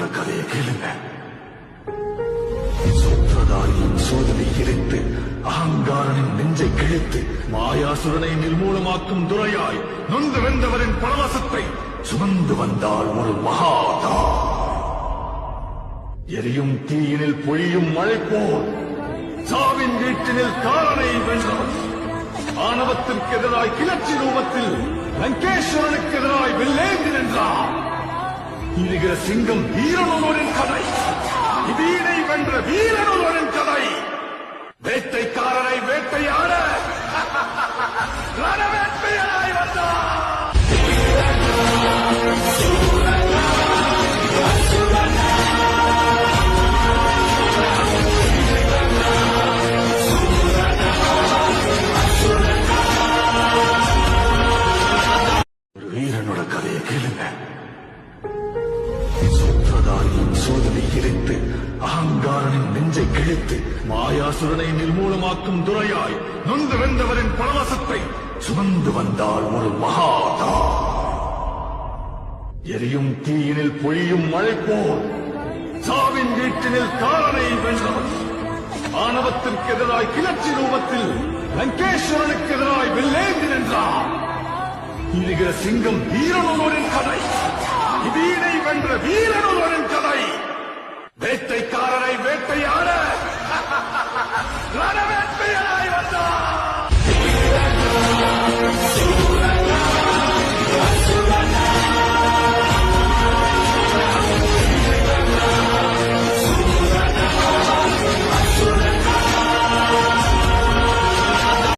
வீரனோட கதையை கேளுங்க. சூத்திரதாரியின் சோதனை எரித்து அகங்காரனின் நெஞ்சை கிழித்து மாயாசுரனை நிர்மூலமாக்கும் துறையாய் நொந்து வென்றவரின் பரவசத்தை சுமந்து வந்தால் ஒரு மகாதா. எரியும் தீயினில் பொழியும் மழை போல் சாவின் வீட்டினில் காலனை வென்றவர். ஆணவத்திற்கு எதிராய் கிளர்ச்சி ரூபத்தில் லங்கேஸ்வரனுக்கு எதிராய் வெள்ளேந்தி நின்றார். இருக்கிற சிங்கம் வீரனொருவரின் கதை. இதீனை வென்ற வீரனொருவரின் கதை. வேட்டைக்காரரை வேட்டையாட ரணவேட்டையராய் வந்தார். ஒரு வீரனோட கதையை கேளுங்க. சூத்திரதாரியின் சோதனை எரித்து அகங்காரனின் நெஞ்சை கிழித்து மாயாசுரனை நிர்மூலமாக்கும் துறையாய் நொந்து வென்றவரின் பரவசத்தை சுமந்து வந்தால் ஒரு மகாதா. எரியும் தீயினில் பொழியும் மழை போல் சாவின் வீட்டினில் காலனை வென்றவர். ஆணவத்திற்கு எதிராய் கிளர்ச்சி ரூபத்தில் லங்கேஸ்வரனுக்கு எதிராய் வெள்ளேந்தி நின்றார். இருக்கிற சிங்கம் வீரனொருவரின் கதை. இதீனை வென்ற வீரனொருவரின் கதை. வேட்டைக்காரரை வேட்டையாட